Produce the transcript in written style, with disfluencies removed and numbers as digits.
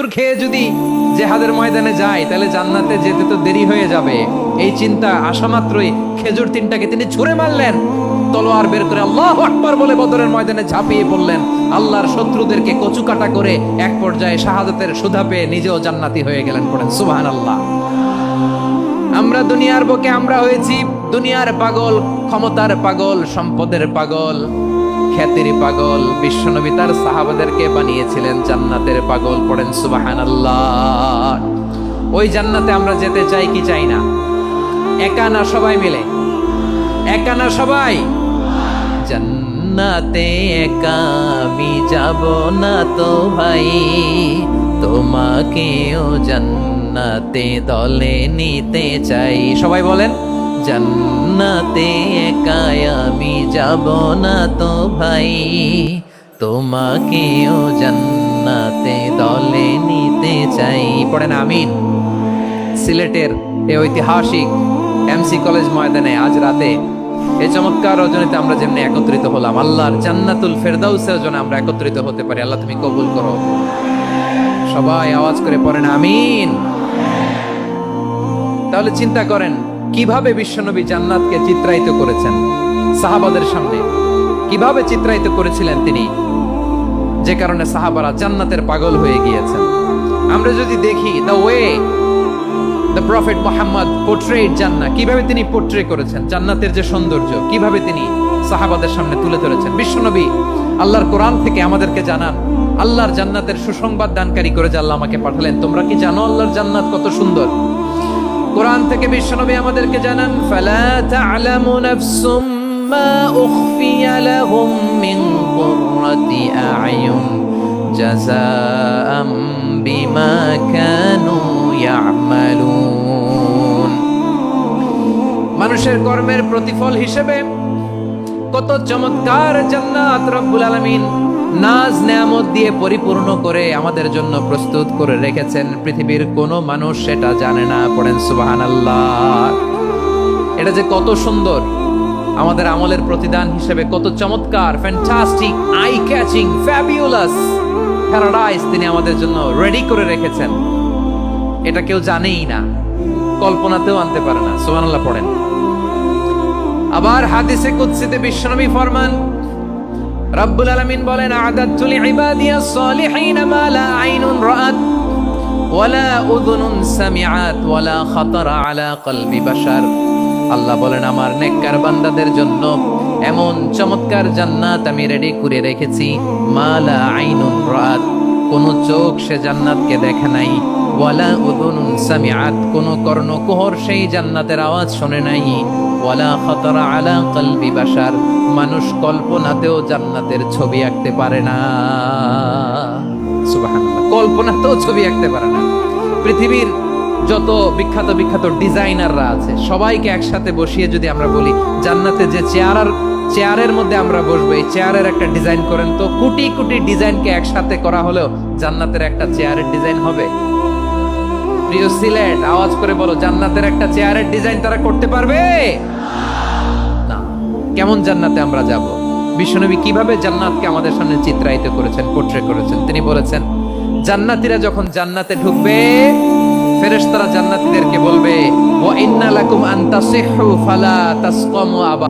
খেজুর খেয়ে যদি জিহাদের ময়দানে যায় তাহলে জান্নাতে যেতে তো দেরি হয়ে যাবে। এই চিন্তা আসা মাত্রই খেজুর তিনটাকে তিনি ছুঁড়ে মারলেন, তলোয়ার বের করে আল্লাহু আকবার বলে বদরের ময়দানে ঝাঁপিয়ে পড়লেন। আল্লাহর শত্রুদেরকে কচুকাটা করে এক পর্যায়ে শাহাদাতের সুধা পেয়ে নিজেও জান্নাতি হয়ে গেলেন। পড়েন সুবহানাল্লাহ। আমরা দুনিয়ার বুকে আমরা হয়েছি দুনিয়ার পাগল, ক্ষমতার পাগল, সম্পদের পাগল, খ্যাতির পাগল। বিশ্বনবী তার সাহাবাদেরকে বানিয়েছিলেন জান্নাতের পাগল। পড়েন সুবহানাল্লাহ। ওই জান্নাতে আমরা যেতে চাই কি চাই না? একা না সবাই মিলে? একা না সবাই? জান্নাতে একা আমি যাব না তো ভাই, তোমাকেও জান্নাতে দলে নিতে চাই। সবাই বলেন, জান্নাতে একা আমি যাব না তো ভাই, তোমাকেও জান্নাতে দলে নিতে চাই। পড়েন আমিন। সিলেটের এই ঐতিহাসিক এমসি কলেজ ময়দানে আজ রাতে এই চমৎকার রজনীতে আমরা যেমনি একত্রিত হলাম, আল্লাহর জান্নাতুল ফেরদাউসের জন্য আমরা একত্রিত হতে পারি। আল্লাহ তুমি কবুল করো। সবাই আওয়াজ করে পড়েন আমিন। তাহলে চিন্তা করেন কিভাবে বিশ্বনবী জান্নাতকে চিত্রায়িত করেছেন সাহাবাদের সামনে, কিভাবে চিত্রায়িত করেছিলেন তিনি, যে কারণে সাহাবারা জান্নাতের পাগল হয়ে গিয়েছেন। আমরা যদি দেখি the way the prophet Muhammad portrait জান্নাত, কিভাবে তিনি পোর্ট্রে করেছেন জান্নাতের যে সৌন্দর্য, কিভাবে তিনি সাহাবাদের সামনে তুলে ধরেছেন। বিশ্বনবী আল্লাহর কোরআন থেকে আমাদেরকে জানান আল্লাহর জান্নাতের সুসংবাদ দানকারী করে যে আল্লাহ আমাকে পাঠালেন। তোমরা কি জানো আল্লাহর জান্নাত কত সুন্দর? কোরআন থেকে বিশ্বনবী আমাদেরকে জানান, ফালা তা'লামু নাফসুম মা উখফিয়া লাহুম মিন কুররাতি আ'য়ুন জাযাআম বিমা কানু ইয়া'মালুন। মানুষের কর্মের প্রতিফল হিসেবে কত চমৎকার জান্নাত রব্বুল আলামিন নাজ নেয়ামত দিয়ে পরিপূর্ণ করে আমাদের জন্য প্রস্তুত করে রেখেছেন। পৃথিবীর কোনো মানুষ সেটা জানে না। পড়েন সুবহানাল্লাহ। এটা যে কত সুন্দর, আমাদের আমলের প্রতিদান হিসেবে কত চমৎকার, fantastic, eye catching, fabulous paradise তিনি আমাদের জন্য রেডি করে রেখেছেন। এটা কেউ জানেই না, কল্পনাতেও আনতে পারে না। সুবহানাল্লাহ পড়েন। আবার হাদিসে কুদসিতে বিশ্বনবী ফরমান, রব্বুল আলামিন বলেন, আ'দাতু লিইবাদিয়াস সালিহিনা মা লা আইনুন রাআত ওয়ালা উযুনুন সামিআত ওয়ালা খাতারা আলা কলবি বাশার। আল্লাহ বলেন, আমার নেককার বান্দাদের জন্য এমন চমৎকার জান্নাত আমি রেডি করে রেখেছি, মা লা আইনুন রাআত, কোন চোখ সে জান্নাতকে দেখে নাই, ওয়ালা উযুনুন সামিআত, কোন কর্ণকুহর সেই জান্নাতের আওয়াজ শুনে নাই, ওয়ালা খাতারা আলা কলবি বাশার, মানুষ কল্পনাতেও জান্নাতের ছবি আঁকতে পারে না। সুবহানাল্লাহ, কল্পনাতেও ছবি আঁকতে পারে না। পৃথিবীর যত বিখ্যাত বিখ্যাত ডিজাইনাররা আছে সবাইকে একসাথে বসিয়ে যদি আমরা বলি জান্নাতে যে চেয়ারের মধ্যে আমরা বসবো, এই চেয়ারের একটা ডিজাইন করেন তো, কোটি কোটি ডিজাইনকে একসাথে করা হলেও জান্নাতের একটা চেয়ারের ডিজাইন হবে? প্রিয় সিলেট, আওয়াজ করে বলো, জান্নাতের একটা চেয়ারের ডিজাইন তারা করতে পারবে না। কেমন জান্নাতে আমরা যাব? বিশ্বনবী কিভাবে জান্নাতকে আমাদের সামনে চিত্রায়িত করেছেন, পোর্ট্রে করেছেন। তিনি বলেছেন, জান্নাতীরা যখন জান্নাতে ঢুকবে ফেরেশতারা জান্নাতীদেরকে বলবে, ওয়া ইন্না লাকুম আন তাসিহু ফালা তাসকামু আবা।